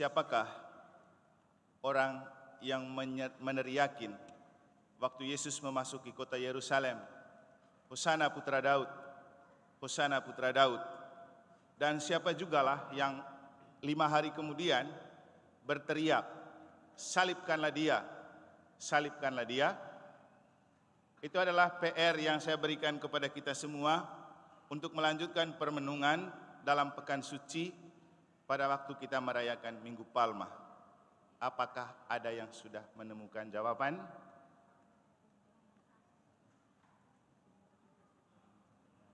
Siapakah orang yang meneriakin waktu Yesus memasuki kota Yerusalem, Hosana putra Daud, Hosana putra Daud. Dan siapa jugalah yang 5 hari kemudian berteriak, salibkanlah dia, salibkanlah dia. Itu adalah PR yang saya berikan kepada kita semua untuk melanjutkan permenungan dalam pekan suci pada waktu kita merayakan Minggu Palma. Apakah ada yang sudah menemukan jawaban?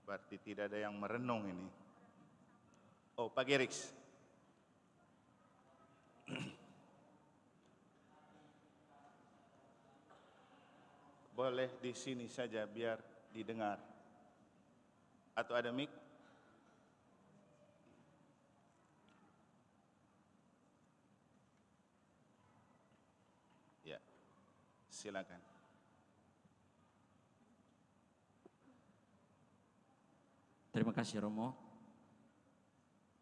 Berarti tidak ada yang merenung ini. Oh, Pak Gerix. Boleh di sini saja biar didengar. Atau ada mic? Ya, silakan. Terima kasih Romo.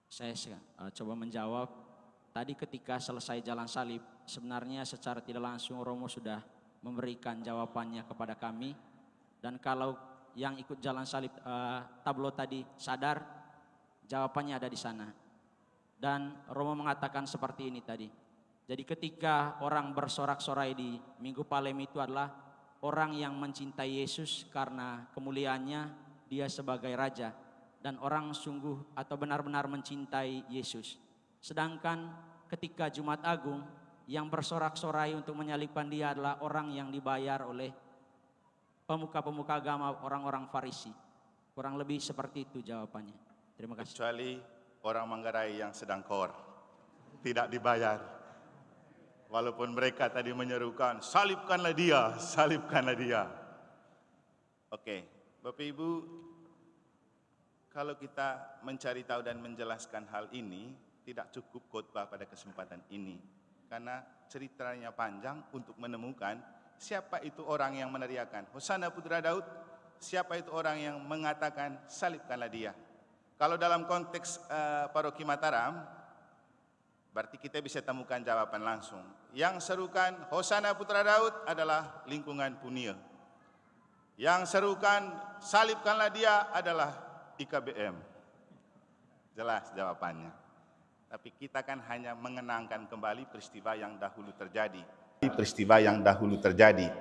Saya coba menjawab. Tadi ketika selesai jalan salib, sebenarnya secara tidak langsung Romo sudah memberikan jawabannya kepada kami. Dan kalau yang ikut jalan salib tablo tadi sadar, jawabannya ada di sana. Dan Romo mengatakan seperti ini tadi. Jadi ketika orang bersorak-sorai di Minggu Palem itu adalah orang yang mencintai Yesus karena kemuliaannya, dia sebagai raja. Dan orang sungguh atau benar-benar mencintai Yesus. Sedangkan ketika Jumat Agung, yang bersorak-sorai untuk menyalibkan dia adalah orang yang dibayar oleh pemuka-pemuka agama, orang-orang Farisi. Kurang lebih seperti itu jawabannya. Terima kasih. Kecuali orang Manggarai yang sedang kor, tidak dibayar. Walaupun mereka tadi menyerukan, salibkanlah dia, salibkanlah dia. Oke, Bapak Ibu, kalau kita mencari tahu dan menjelaskan hal ini, tidak cukup khotbah pada kesempatan ini. Karena ceritanya panjang untuk menemukan siapa itu orang yang meneriakan Hosana putra Daud, siapa itu orang yang mengatakan salibkanlah dia. Kalau dalam konteks Paroki Mataram, berarti kita bisa temukan jawaban langsung. Yang serukan Hosana putra Daud adalah lingkungan Punia. Yang serukan salibkanlah dia adalah IKBM. Jelas jawabannya. Tapi kita kan hanya mengenangkan kembali peristiwa yang dahulu terjadi. Peristiwa yang dahulu terjadi.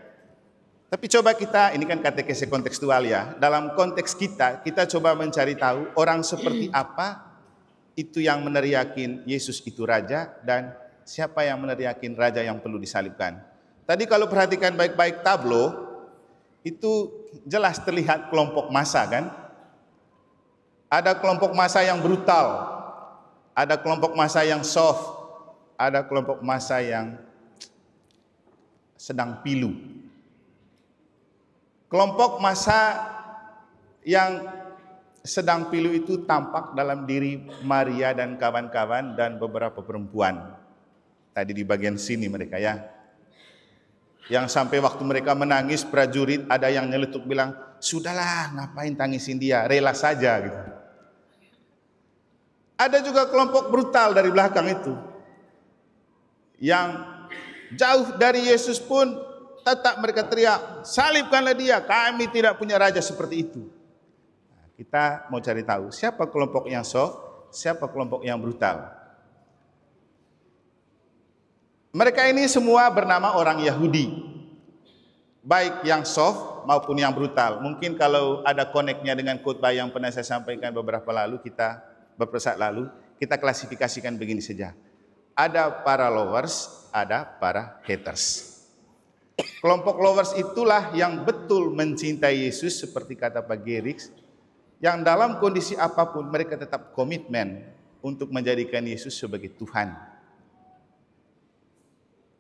Tapi coba kita, ini kan katekese kontekstual ya. Dalam konteks kita coba mencari tahu orang seperti apa itu yang meneriakin Yesus itu raja dan siapa yang meneriakin raja yang perlu disalibkan. Tadi kalau perhatikan baik-baik tablo, itu jelas terlihat kelompok massa kan. Ada kelompok massa yang brutal. Ada kelompok massa yang soft, ada kelompok massa yang sedang pilu. Kelompok massa yang sedang pilu itu tampak dalam diri Maria dan kawan-kawan dan beberapa perempuan. Tadi di bagian sini mereka ya. Yang sampai waktu mereka menangis, prajurit ada yang nyeletuk bilang, sudahlah ngapain tangisin dia, rela saja gitu. Ada juga kelompok brutal dari belakang itu. Yang jauh dari Yesus pun tetap mereka teriak, salibkanlah dia, kami tidak punya raja seperti itu. Nah, kita mau cari tahu siapa kelompok yang soft, siapa kelompok yang brutal. Mereka ini semua bernama orang Yahudi. Baik yang soft maupun yang brutal. Mungkin kalau ada koneknya dengan khotbah yang pernah saya sampaikan beberapa saat lalu, kita klasifikasikan begini saja. Ada para lovers, ada para haters. Kelompok lovers itulah yang betul mencintai Yesus seperti kata Pak Gerix, yang dalam kondisi apapun mereka tetap komitmen untuk menjadikan Yesus sebagai Tuhan.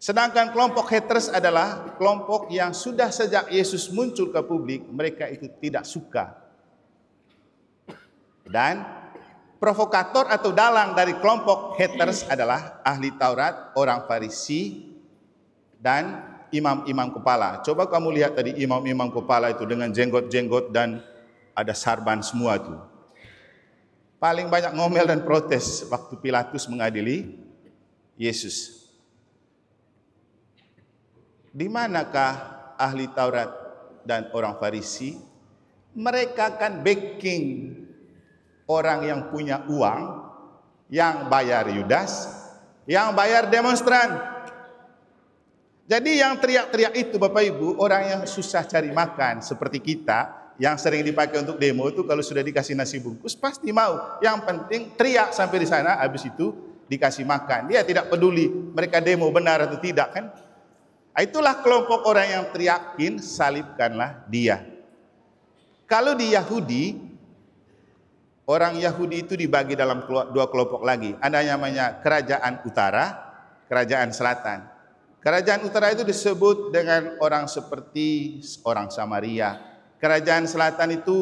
Sedangkan kelompok haters adalah kelompok yang sudah sejak Yesus muncul ke publik, mereka itu tidak suka. Dan provokator atau dalang dari kelompok haters adalah ahli Taurat, orang Farisi, dan imam-imam kepala. Coba kamu lihat tadi imam-imam kepala itu dengan jenggot-jenggot dan ada sarban semua itu. Paling banyak ngomel dan protes waktu Pilatus mengadili Yesus. Di manakah ahli Taurat dan orang Farisi? Mereka kan backing orang yang punya uang, yang bayar Yudas, yang bayar demonstran. Jadi yang teriak-teriak itu Bapak Ibu, orang yang susah cari makan seperti kita, yang sering dipakai untuk demo itu kalau sudah dikasih nasi bungkus pasti mau. Yang penting teriak sampai di sana, habis itu dikasih makan. Dia tidak peduli mereka demo benar atau tidak kan. Itulah kelompok orang yang teriakin salibkanlah dia. Kalau di Yahudi, orang Yahudi itu dibagi dalam dua kelompok lagi. Ada yang namanya kerajaan utara, kerajaan selatan. Kerajaan utara itu disebut dengan orang seperti orang Samaria. Kerajaan selatan itu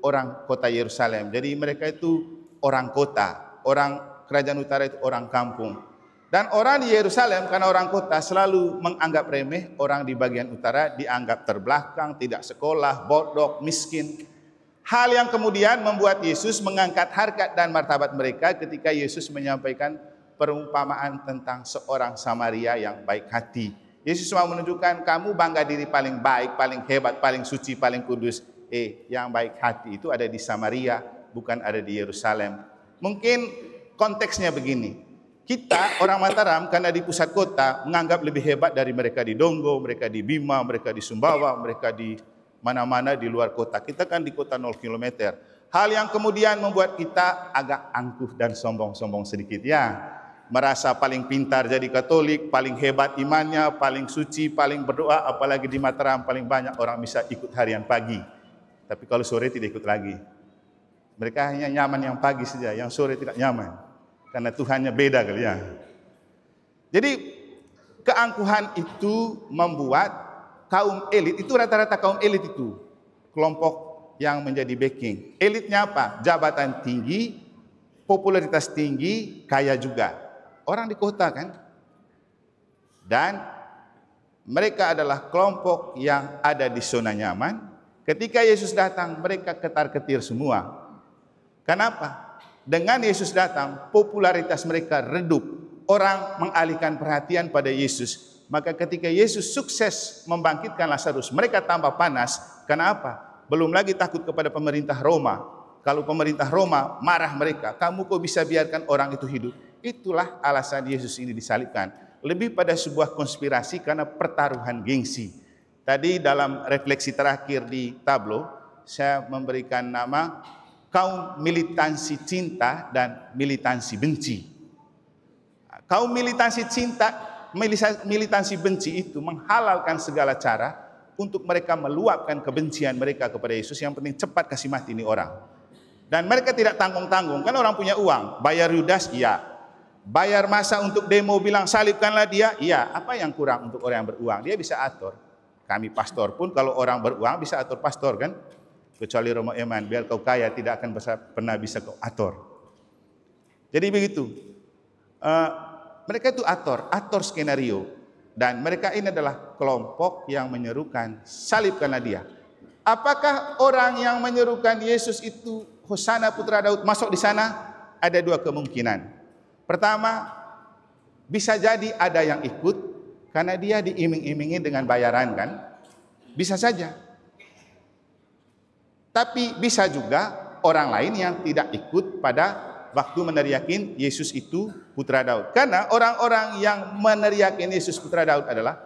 orang kota Yerusalem. Jadi mereka itu orang kota. Orang kerajaan utara itu orang kampung. Dan orang di Yerusalem karena orang kota selalu menganggap remeh orang di bagian utara, dianggap terbelakang, tidak sekolah, bodoh, miskin. Hal yang kemudian membuat Yesus mengangkat harkat dan martabat mereka ketika Yesus menyampaikan perumpamaan tentang seorang Samaria yang baik hati. Yesus mau menunjukkan kamu bangga diri paling baik, paling hebat, paling suci, paling kudus. Yang baik hati itu ada di Samaria, bukan ada di Yerusalem. Mungkin konteksnya begini. Kita orang Mataram karena di pusat kota menganggap lebih hebat dari mereka di Donggo, mereka di Bima, mereka di Sumbawa, mereka di mana-mana di luar kota. Kita kan di kota 0 km. Hal yang kemudian membuat kita agak angkuh dan sombong-sombong sedikit ya. Merasa paling pintar jadi Katolik, paling hebat imannya, paling suci, paling berdoa, apalagi di Mataram paling banyak orang bisa ikut harian pagi. Tapi kalau sore tidak ikut lagi. Mereka hanya nyaman yang pagi saja, yang sore tidak nyaman. Karena Tuhannya beda kali ya. Jadi keangkuhan itu membuat kaum elit, itu rata-rata kaum elit itu. Kelompok yang menjadi backing. Elitnya apa? Jabatan tinggi, popularitas tinggi, kaya juga. Orang di kota kan. Dan mereka adalah kelompok yang ada di zona nyaman. Ketika Yesus datang, mereka ketar-ketir semua. Kenapa? Dengan Yesus datang, popularitas mereka redup. Orang mengalihkan perhatian pada Yesus. Maka ketika Yesus sukses membangkitkan Lazarus, mereka tambah panas. Kenapa? Belum lagi takut kepada pemerintah Roma. Kalau pemerintah Roma marah mereka, kamu kok bisa biarkan orang itu hidup? Itulah alasan Yesus ini disalibkan. Lebih pada sebuah konspirasi karena pertaruhan gengsi. Tadi dalam refleksi terakhir di tablo, saya memberikan nama kaum militansi cinta dan militansi benci. Kaum militansi cinta, militansi benci itu menghalalkan segala cara untuk mereka meluapkan kebencian mereka kepada Yesus. Yang penting cepat kasih mati ini orang. Dan mereka tidak tanggung-tanggung, kan orang punya uang. Bayar Yudas, iya. Bayar masa untuk demo bilang salibkanlah dia, iya. Apa yang kurang untuk orang yang beruang? Dia bisa atur. Kami pastor pun kalau orang beruang bisa atur pastor kan. Kecuali Romo Eman, biar kau kaya tidak akan pernah bisa kau atur. Jadi begitu. Mereka itu atur skenario. Dan mereka ini adalah kelompok yang menyerukan salibkanlah dia. Apakah orang yang menyerukan Yesus itu Hosana Putra Daud masuk di sana? Ada dua kemungkinan. Pertama, bisa jadi ada yang ikut karena dia diiming-imingi dengan bayaran kan. Bisa saja. Tapi bisa juga orang lain yang tidak ikut pada waktu meneriakin Yesus itu Putra Daud. Karena orang-orang yang meneriakin Yesus Putra Daud adalah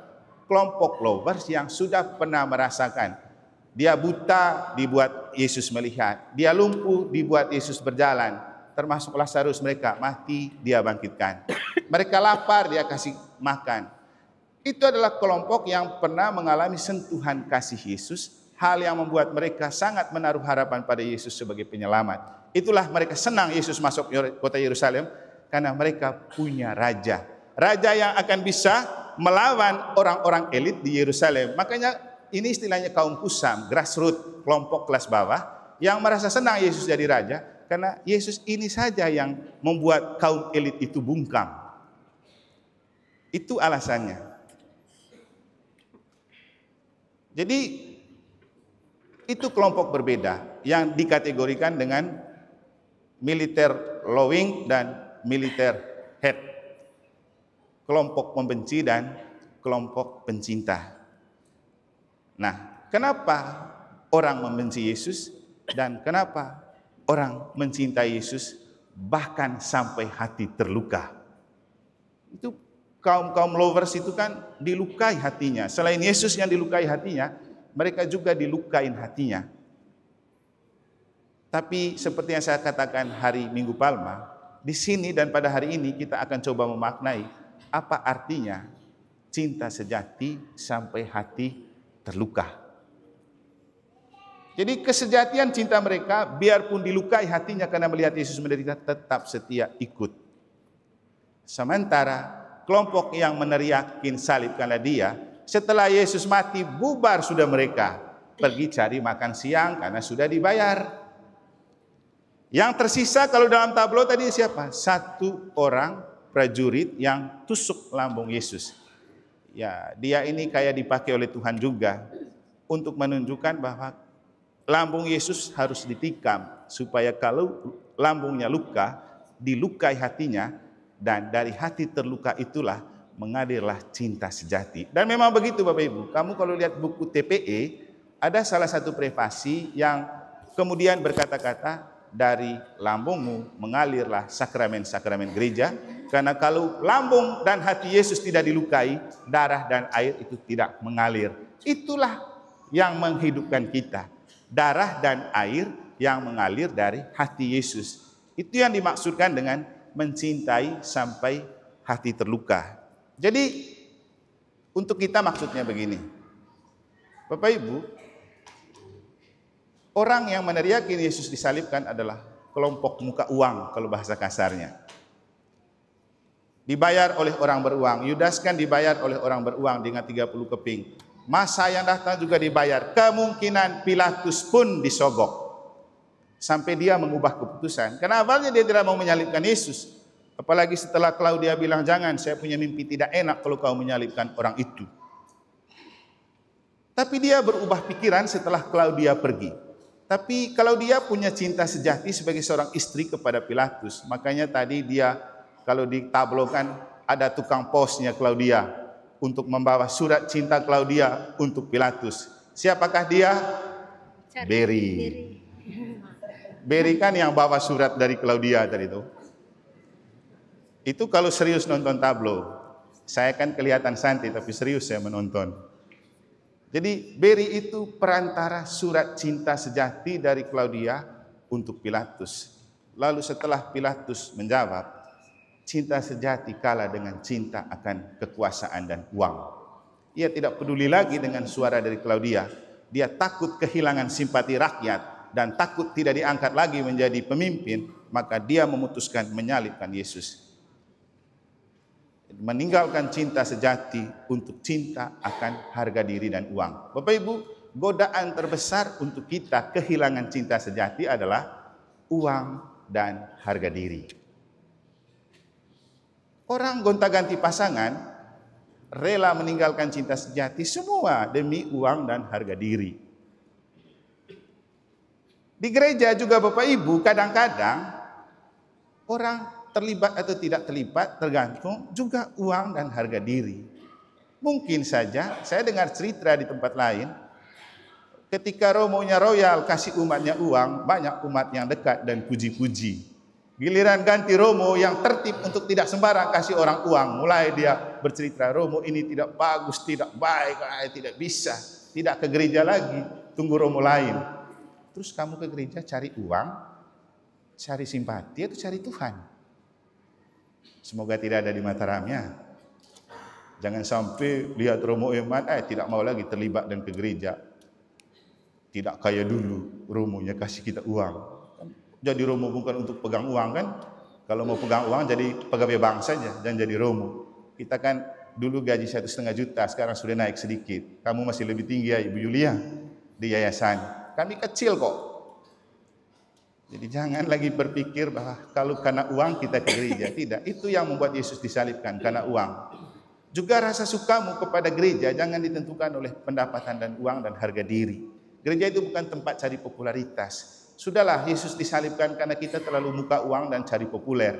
kelompok lovers yang sudah pernah merasakan. Dia buta dibuat Yesus melihat. Dia lumpuh dibuat Yesus berjalan. Termasuk Lazarus mereka mati dia bangkitkan. Mereka lapar dia kasih makan. Itu adalah kelompok yang pernah mengalami sentuhan kasih Yesus. Hal yang membuat mereka sangat menaruh harapan pada Yesus sebagai penyelamat. Itulah mereka senang Yesus masuk kota Yerusalem karena mereka punya raja. Raja yang akan bisa melawan orang-orang elit di Yerusalem. Makanya ini istilahnya kaum kusam, grassroots, kelompok kelas bawah yang merasa senang Yesus jadi raja karena Yesus ini saja yang membuat kaum elit itu bungkam. Itu alasannya. Jadi itu kelompok berbeda yang dikategorikan dengan militer lowing dan militer head. kelompok pembenci dan kelompok pencinta. Nah, kenapa orang membenci Yesus dan kenapa orang mencintai Yesus bahkan sampai hati terluka? Itu kaum lovers itu kan dilukai hatinya. Selain Yesus yang dilukai hatinya, mereka juga dilukain hatinya. Tapi seperti yang saya katakan hari Minggu Palma, di sini dan pada hari ini kita akan coba memaknai apa artinya cinta sejati sampai hati terluka. Jadi kesejatian cinta mereka, biarpun dilukai hatinya karena melihat Yesus menderita, tetap setia ikut. Sementara kelompok yang meneriakin salibkanlah dia, setelah Yesus mati bubar sudah mereka. Pergi cari makan siang karena sudah dibayar. Yang tersisa kalau dalam tablo tadi siapa? Satu orang prajurit yang tusuk lambung Yesus. Ya, dia ini kayak dipakai oleh Tuhan juga untuk menunjukkan bahwa lambung Yesus harus ditikam supaya kalau lambungnya luka, dilukai hatinya, dan dari hati terluka itulah mengalirlah cinta sejati. Dan memang begitu Bapak Ibu. Kamu kalau lihat buku TPE, ada salah satu prefasi yang kemudian berkata-kata, dari lambungmu mengalirlah sakramen-sakramen gereja. Karena kalau lambung dan hati Yesus tidak dilukai, darah dan air itu tidak mengalir. Itulah yang menghidupkan kita. Darah dan air yang mengalir dari hati Yesus. Itu yang dimaksudkan dengan mencintai sampai hati terluka. Jadi untuk kita maksudnya begini. Bapak Ibu, orang yang meneriakin Yesus disalibkan adalah kelompok muka uang kalau bahasa kasarnya. Dibayar oleh orang beruang. Yudas kan dibayar oleh orang beruang dengan 30 keping. Masa yang datang juga dibayar. Kemungkinan Pilatus pun disogok. Sampai dia mengubah keputusan. Karena awalnya dia tidak mau menyalibkan Yesus. Apalagi setelah Klaudia bilang, jangan, saya punya mimpi tidak enak kalau kau menyalibkan orang itu. Tapi dia berubah pikiran setelah Klaudia pergi. Tapi Klaudia punya cinta sejati sebagai seorang istri kepada Pilatus. Makanya tadi dia, kalau ditablokan, ada tukang posnya Klaudia untuk membawa surat cinta Klaudia untuk Pilatus. Siapakah dia? Berry. Berry kan yang bawa surat dari Klaudia tadi itu. Itu kalau serius nonton tablo. Saya kan kelihatan santai tapi serius saya menonton. Jadi Berry itu perantara surat cinta sejati dari Klaudia untuk Pilatus. Lalu setelah Pilatus menjawab, cinta sejati kalah dengan cinta akan kekuasaan dan uang. Ia tidak peduli lagi dengan suara dari Klaudia. Dia takut kehilangan simpati rakyat dan takut tidak diangkat lagi menjadi pemimpin, maka dia memutuskan menyalibkan Yesus. Meninggalkan cinta sejati untuk cinta akan harga diri dan uang. Bapak Ibu, godaan terbesar untuk kita kehilangan cinta sejati adalah uang dan harga diri. Orang gonta-ganti pasangan rela meninggalkan cinta sejati semua demi uang dan harga diri. Di gereja juga Bapak Ibu, kadang-kadang orang terlibat atau tidak terlibat tergantung juga uang dan harga diri. Mungkin saja saya dengar cerita di tempat lain, ketika Romonya Royal kasih umatnya uang, banyak umat yang dekat dan puji-puji. Giliran ganti Romo yang tertib untuk tidak sembarang kasih orang uang, mulai dia bercerita, Romo ini tidak bagus, tidak baik, tidak bisa, tidak ke gereja lagi, tunggu Romo lain. Terus kamu ke gereja cari uang, cari simpati atau cari Tuhan? Semoga tidak ada di Mataramnya. Jangan sampai lihat Romo Eman, tidak mau lagi terlibat dan ke gereja. Tidak kayak dulu, Romonya kasih kita uang. Jadi Romo bukan untuk pegang uang kan? Kalau mau pegang uang jadi pegawai bank saja, jangan jadi Romo. Kita kan dulu gaji 1,5 juta, sekarang sudah naik sedikit. Kamu masih lebih tinggi ya Ibu Yulia di yayasan. Kami kecil kok. Jadi jangan lagi berpikir bahwa kalau karena uang kita ke gereja. Tidak, itu yang membuat Yesus disalibkan, karena uang. Juga rasa sukamu kepada gereja jangan ditentukan oleh pendapatan dan uang dan harga diri. Gereja itu bukan tempat cari popularitas. Sudahlah, Yesus disalibkan karena kita terlalu muka uang dan cari populer.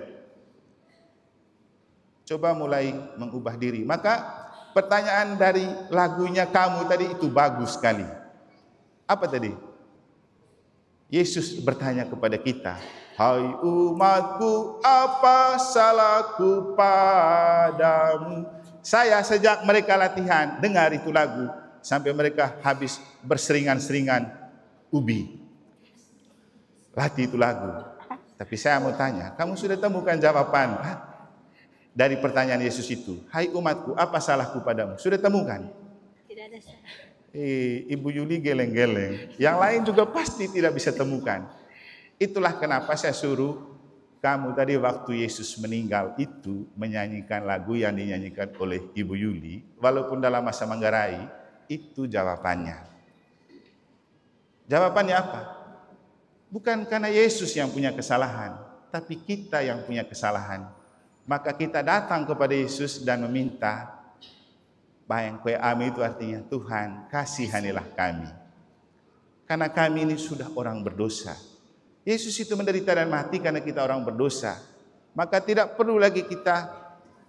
Coba mulai mengubah diri. Maka pertanyaan dari lagunya kamu tadi itu bagus sekali. Apa tadi? Yesus bertanya kepada kita, hai umatku, apa salahku padamu? Saya sejak mereka latihan, dengar itu lagu, sampai mereka habis berseringan-seringan ubi. Latih itu lagu. Tapi saya mau tanya, kamu sudah temukan jawaban dari pertanyaan Yesus itu? Hai umatku, apa salahku padamu? Sudah temukan? Tidak ada salah. Ibu Yuli geleng-geleng. Yang lain juga pasti tidak bisa temukan. Itulah kenapa saya suruh kamu tadi waktu Yesus meninggal itu menyanyikan lagu yang dinyanyikan oleh Ibu Yuli. Walaupun dalam masa Manggarai, itu jawabannya. Jawabannya apa? Bukan karena Yesus yang punya kesalahan, tapi kita yang punya kesalahan. Maka kita datang kepada Yesus dan meminta, bayang kue ami itu artinya Tuhan kasihanilah kami. Karena kami ini sudah orang berdosa. Yesus itu menderita dan mati karena kita orang berdosa. Maka tidak perlu lagi kita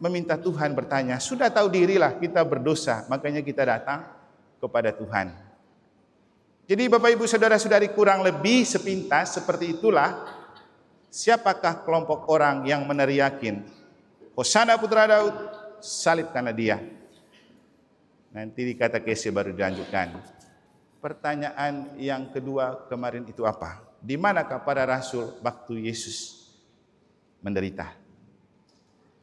meminta Tuhan bertanya, sudah tahu dirilah kita berdosa, makanya kita datang kepada Tuhan. Jadi Bapak Ibu Saudara-saudari kurang lebih sepintas seperti itulah siapakah kelompok orang yang meneriakin, Hosana Putra Daud, salibkanlah dia. Nanti di kata kese baru dilanjutkan. Pertanyaan yang kedua kemarin itu apa? Di manakah para rasul waktu Yesus menderita?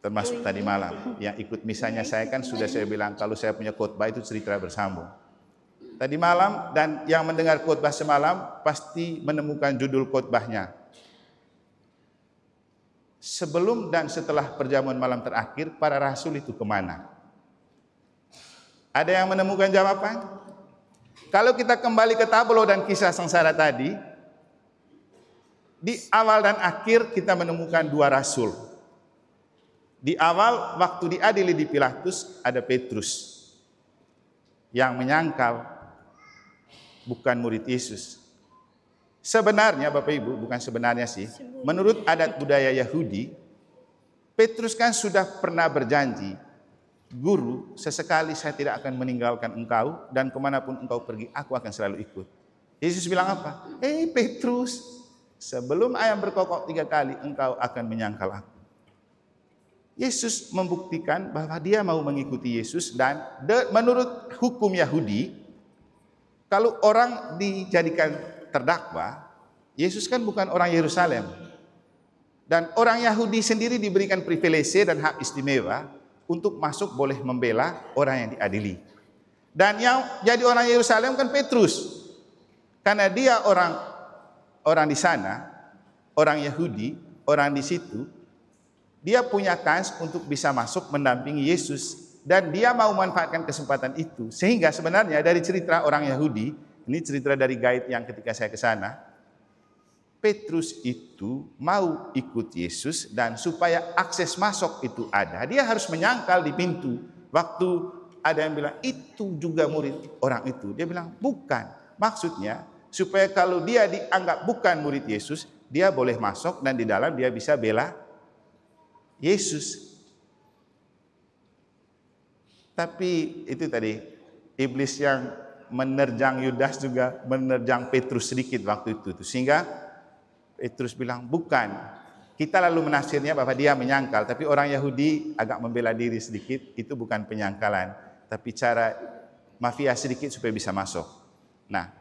Termasuk tadi malam. Yang ikut misalnya saya kan sudah saya bilang kalau saya punya khotbah itu cerita bersambung. Tadi malam dan yang mendengar khotbah semalam pasti menemukan judul khotbahnya. Sebelum dan setelah perjamuan malam terakhir, para rasul itu kemana? Ada yang menemukan jawaban? Kalau kita kembali ke tablo dan kisah sengsara tadi, di awal dan akhir kita menemukan dua rasul. Di awal waktu diadili di Pilatus ada Petrus yang menyangkal bukan murid Yesus. Sebenarnya Bapak Ibu, bukan sebenarnya sih, menurut adat budaya Yahudi, Petrus kan sudah pernah berjanji, Guru, sesekali saya tidak akan meninggalkan engkau dan kemanapun engkau pergi, aku akan selalu ikut. Yesus bilang apa? Petrus, sebelum ayam berkokok 3 kali, engkau akan menyangkal aku. Yesus membuktikan bahwa dia mau mengikuti Yesus dan menurut hukum Yahudi, kalau orang dijadikan terdakwa, Yesus kan bukan orang Yerusalem. Dan orang Yahudi sendiri diberikan privilege dan hak istimewa untuk masuk boleh membela orang yang diadili. Dan yang jadi orang Yerusalem kan Petrus. Karena dia orang di sana, orang Yahudi, orang di situ, dia punya kans untuk bisa masuk mendampingi Yesus dan dia mau memanfaatkan kesempatan itu. Sehingga sebenarnya dari cerita orang Yahudi, ini cerita dari guide yang ketika saya ke sana, Petrus itu mau ikut Yesus dan supaya akses masuk itu ada, dia harus menyangkal di pintu. Waktu ada yang bilang, itu juga murid orang itu. Dia bilang, bukan. Maksudnya, supaya kalau dia dianggap bukan murid Yesus, dia boleh masuk dan di dalam dia bisa bela Yesus. Tapi itu tadi, iblis yang menerjang Yudas juga menerjang Petrus sedikit waktu itu. Sehingga Petrus bilang, bukan. Kita lalu menafsirnya bahwa dia menyangkal. Tapi orang Yahudi agak membela diri sedikit. Itu bukan penyangkalan. Tapi cara mafia sedikit supaya bisa masuk. Nah,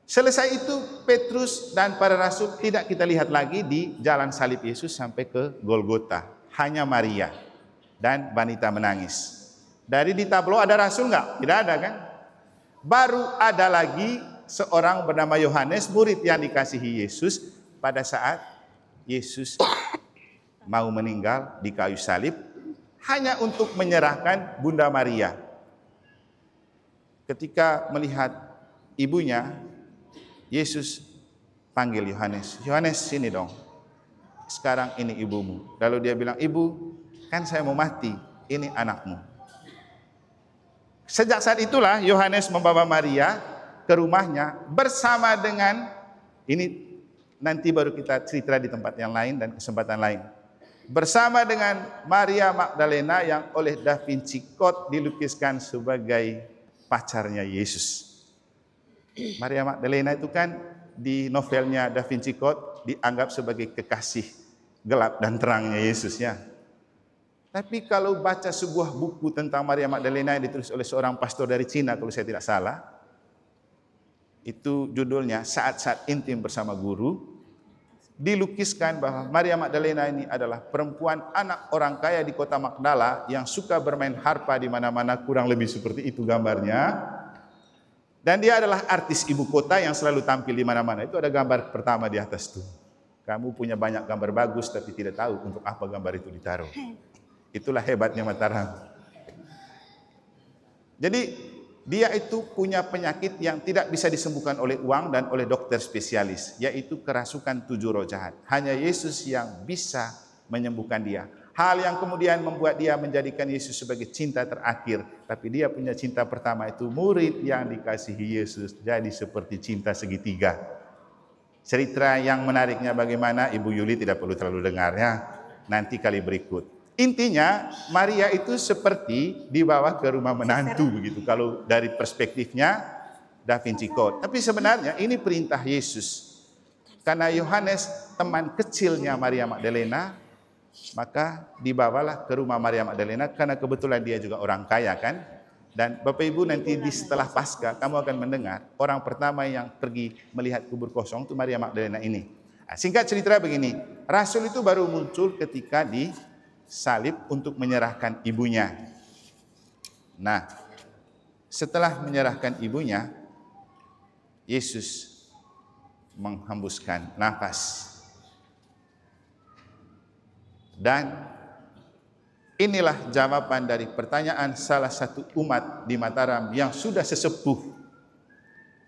selesai itu Petrus dan para rasul tidak kita lihat lagi di jalan salib Yesus sampai ke Golgota. Hanya Maria dan wanita menangis. Dari di tablo ada rasul enggak? Tidak ada kan? Baru ada lagi seorang bernama Yohanes, murid yang dikasihi Yesus. Pada saat Yesus mau meninggal di kayu salib, hanya untuk menyerahkan Bunda Maria. Ketika melihat ibunya, Yesus panggil Yohanes. Yohanes, sini dong. Sekarang ini ibumu. Lalu dia bilang, ibu, kan saya mau mati. Ini anakmu. Sejak saat itulah Yohanes membawa Maria ke rumahnya bersama dengan ini. Nanti baru kita cerita di tempat yang lain dan kesempatan lain. bersama dengan Maria Magdalena yang oleh Da Vinci Code dilukiskan sebagai pacarnya Yesus. Maria Magdalena itu kan di novelnya Da Vinci Code dianggap sebagai kekasih gelap dan terangnya Yesus ya. Tapi kalau baca sebuah buku tentang Maria Magdalena yang ditulis oleh seorang pastor dari Cina kalau saya tidak salah, itu judulnya Saat-saat Intim Bersama Guru, dilukiskan bahwa Maria Magdalena ini adalah perempuan anak orang kaya di kota Magdala yang suka bermain harpa di mana-mana, kurang lebih seperti itu gambarnya. Dan dia adalah artis ibu kota yang selalu tampil di mana-mana. Itu ada gambar pertama di atas tuh. Kamu punya banyak gambar bagus tapi tidak tahu untuk apa gambar itu ditaruh. Itulah hebatnya Mataram. Jadi dia itu punya penyakit yang tidak bisa disembuhkan oleh uang dan oleh dokter spesialis, yaitu kerasukan 7 roh jahat. Hanya Yesus yang bisa menyembuhkan dia. Hal yang kemudian membuat dia menjadikan Yesus sebagai cinta terakhir. Tapi dia punya cinta pertama itu murid yang dikasihi Yesus. Jadi seperti cinta segitiga. Cerita yang menariknya bagaimana Ibu Yuli tidak perlu terlalu dengar ya. Nanti kali berikut. Intinya Maria itu seperti dibawa ke rumah menantu begitu kalau dari perspektifnya Da Vinci Code. Tapi sebenarnya ini perintah Yesus. Karena Yohanes teman kecilnya Maria Magdalena, maka dibawalah ke rumah Maria Magdalena karena kebetulan dia juga orang kaya kan. Dan Bapak Ibu nanti di setelah Paskah kamu akan mendengar orang pertama yang pergi melihat kubur kosong itu Maria Magdalena ini. Nah, singkat cerita begini, Rasul itu baru muncul ketika disalib untuk menyerahkan ibunya. Nah, setelah menyerahkan ibunya, Yesus menghembuskan nafas. Dan inilah jawaban dari pertanyaan salah satu umat di Mataram yang sudah sesepuh.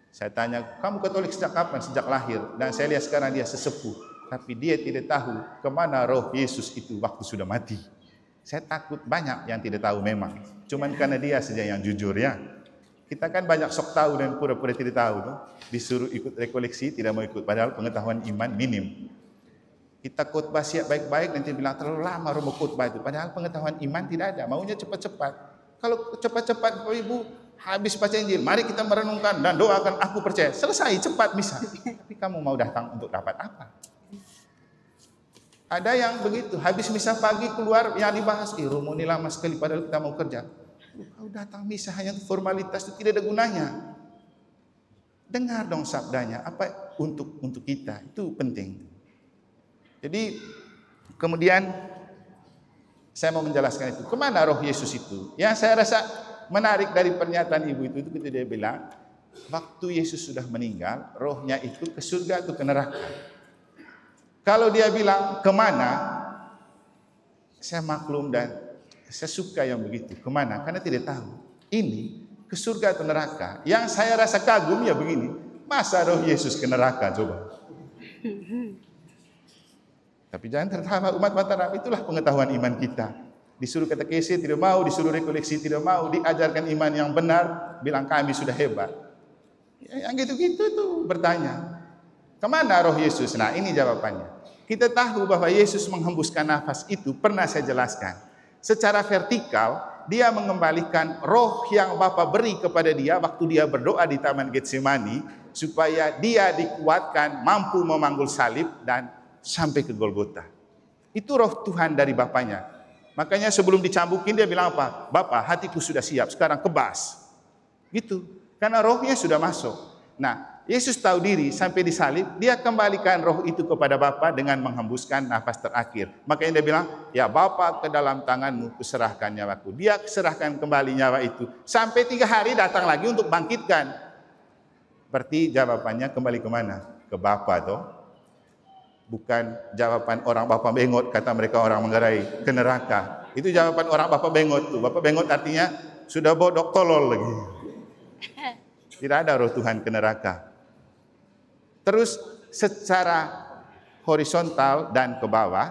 Saya tanya, kamu Katolik sejak kapan? Sejak lahir. Dan saya lihat sekarang dia sesepuh. Tapi dia tidak tahu kemana roh Yesus itu waktu sudah mati. Saya takut banyak yang tidak tahu memang. Cuman karena dia saja yang jujur ya. Kita kan banyak sok tahu dan pura-pura tidak tahu. Tuh. Disuruh ikut rekoleksi, tidak mau ikut. Padahal pengetahuan iman minim. Kita khotbah siap baik-baik, nanti bilang terlalu lama romo khotbah itu. Padahal pengetahuan iman tidak ada, maunya cepat-cepat. Kalau cepat-cepat, Bapak Ibu, habis baca Injil, mari kita merenungkan dan doakan aku percaya. Selesai, cepat bisa. Tapi kamu mau datang untuk dapat apa? Ada yang begitu, habis misa pagi keluar, yang dibahas, romo ini lama sekali padahal kita mau kerja. Kau datang misa hanya formalitas itu tidak ada gunanya. Dengar dong sabdanya, apa untuk kita, itu penting. Jadi kemudian saya mau menjelaskan itu. Kemana roh Yesus itu? Yang saya rasa menarik dari pernyataan ibu itu ketika dia bilang, waktu Yesus sudah meninggal, rohnya itu ke surga atau ke neraka. Kalau dia bilang kemana, saya maklum dan saya suka yang begitu. Kemana? Karena tidak tahu. Ini ke surga atau neraka. Yang saya rasa kagum ya begini, masa roh Yesus ke neraka coba? Tapi jangan tertawa umat Mataram, itulah pengetahuan iman kita. Disuruh katekesi tidak mau, disuruh rekoleksi tidak mau, diajarkan iman yang benar, bilang kami sudah hebat. Ya, yang gitu-gitu tuh bertanya, kemana roh Yesus? Nah ini jawabannya. Kita tahu bahwa Yesus menghembuskan nafas itu, pernah saya jelaskan. Secara vertikal, dia mengembalikan roh yang Bapa beri kepada dia waktu dia berdoa di Taman Getsemani, supaya dia dikuatkan, mampu memanggul salib dan sampai ke Golgota. Itu roh Tuhan dari Bapaknya. Makanya sebelum dicambukin dia bilang apa? Bapa, hatiku sudah siap, sekarang kebas. Gitu. Karena rohnya sudah masuk. Nah, Yesus tahu diri sampai disalib, dia kembalikan roh itu kepada Bapa dengan menghembuskan nafas terakhir. Makanya dia bilang, ya Bapa, ke dalam tanganmu kuserahkan nyawaku. Dia serahkan kembali nyawa itu. Sampai 3 hari datang lagi untuk bangkitkan. Berarti jawabannya kembali kemana? Ke Bapa toh. Bukan jawaban orang Bapak Bengot, kata mereka orang Manggarai, ke neraka. Itu jawaban orang Bapak Bengot tuh. Bapak Bengot artinya sudah bodok tolol lagi. Tidak ada roh Tuhan ke neraka. Terus secara horizontal dan ke bawah,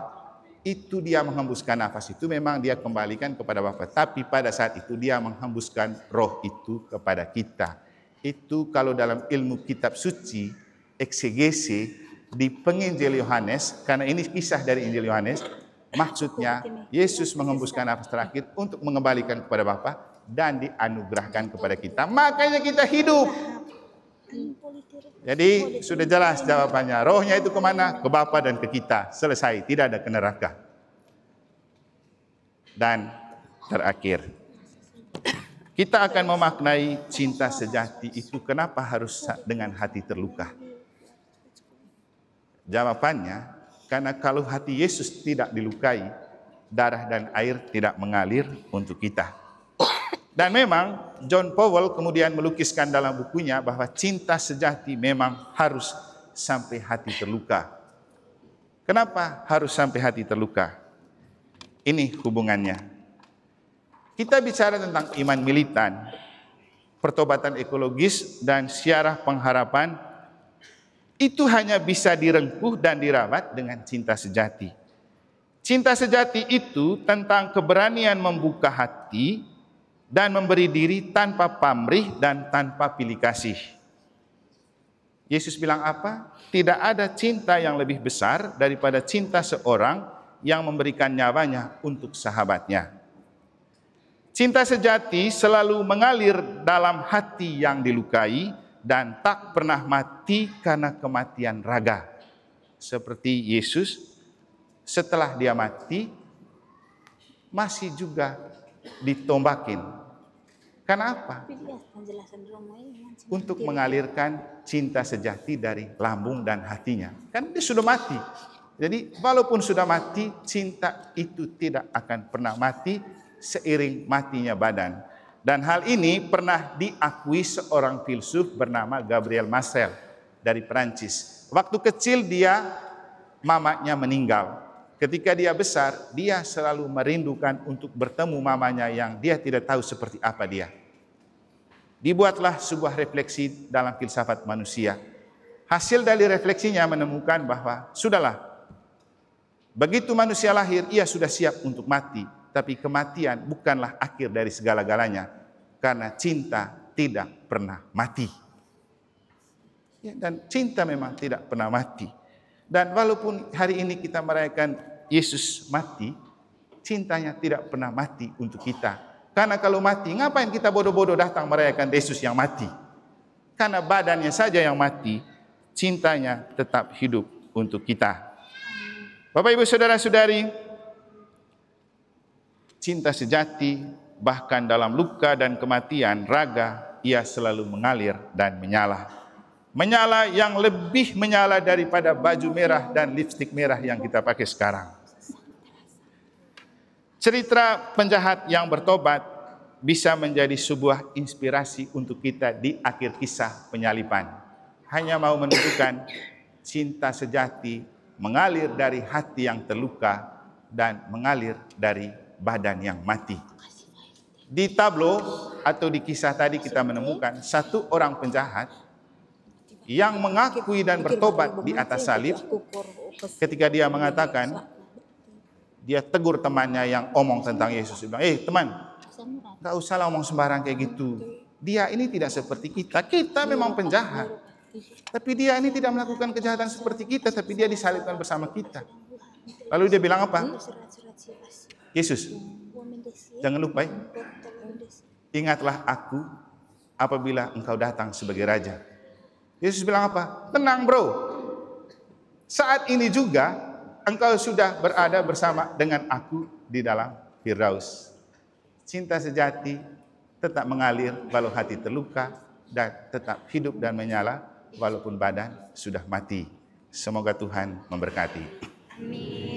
itu dia menghembuskan nafas itu memang dia kembalikan kepada Bapa. Tapi pada saat itu dia menghembuskan roh itu kepada kita. Itu kalau dalam ilmu kitab suci, eksegese, di penginjil Yohanes, karena ini kisah dari Injil Yohanes, Maksudnya, Yesus mengembuskan nafas terakhir untuk mengembalikan kepada Bapa dan dianugerahkan kepada kita. Makanya kita hidup. Jadi sudah jelas jawabannya. Rohnya itu kemana? Ke Bapa dan ke kita. Selesai, tidak ada ke neraka. Dan terakhir, kita akan memaknai cinta sejati itu kenapa harus dengan hati terluka. Jawabannya, karena kalau hati Yesus tidak dilukai, darah dan air tidak mengalir untuk kita. Dan memang John Powell kemudian melukiskan dalam bukunya bahwa cinta sejati memang harus sampai hati terluka. Kenapa harus sampai hati terluka? Ini hubungannya. Kita bicara tentang iman militan, pertobatan ekologis, dan siarah pengharapan, itu hanya bisa direngkuh dan dirawat dengan cinta sejati. Cinta sejati itu tentang keberanian membuka hati dan memberi diri tanpa pamrih dan tanpa pilih kasih. Yesus bilang apa? Tidak ada cinta yang lebih besar daripada cinta seorang yang memberikan nyawanya untuk sahabatnya. Cinta sejati selalu mengalir dalam hati yang dilukai dan tak pernah mati karena kematian raga. Seperti Yesus, setelah dia mati, masih juga ditombakin. Karena apa? Untuk mengalirkan cinta sejati dari lambung dan hatinya. Kan dia sudah mati. Jadi walaupun sudah mati, cinta itu tidak akan pernah mati seiring matinya badan. Dan hal ini pernah diakui seorang filsuf bernama Gabriel Marcel dari Perancis. Waktu kecil mamanya meninggal. Ketika dia besar, dia selalu merindukan untuk bertemu mamanya yang dia tidak tahu seperti apa dia. Dibuatlah sebuah refleksi dalam filsafat manusia. Hasil dari refleksinya menemukan bahwa sudahlah, begitu manusia lahir, ia sudah siap untuk mati. Tapi kematian bukanlah akhir dari segala-galanya, karena cinta tidak pernah mati. Ya, dan cinta memang tidak pernah mati. Dan walaupun hari ini kita merayakan Yesus mati, cintanya tidak pernah mati untuk kita. Karena kalau mati, ngapain kita bodoh-bodoh datang merayakan Yesus yang mati? Karena badannya saja yang mati, cintanya tetap hidup untuk kita. Bapak, Ibu, Saudara-saudari, cinta sejati, bahkan dalam luka dan kematian raga, ia selalu mengalir dan menyala. Menyala yang lebih menyala daripada baju merah dan lipstik merah yang kita pakai sekarang. Cerita penjahat yang bertobat bisa menjadi sebuah inspirasi untuk kita di akhir kisah penyaliban. Hanya mau menunjukkan cinta sejati mengalir dari hati yang terluka dan mengalir dari badan yang mati. Di tablo atau di kisah tadi kita menemukan satu orang penjahat yang mengakui dan bertobat di atas salib. Ketika dia mengatakan, dia tegur temannya yang omong tentang Yesus. Dia bilang, teman, gak usahlah omong sembarang kayak gitu. Dia ini tidak seperti kita. Kita memang penjahat. Tapi dia ini tidak melakukan kejahatan seperti kita, tapi dia disalibkan bersama kita. Lalu dia bilang apa? Yesus, jangan lupa, ingatlah aku apabila engkau datang sebagai raja. Yesus bilang apa? Tenang bro, saat ini juga engkau sudah berada bersama dengan aku di dalam Firdaus. Cinta sejati tetap mengalir walau hati terluka, dan tetap hidup dan menyala walaupun badan sudah mati. Semoga Tuhan memberkati. Amin.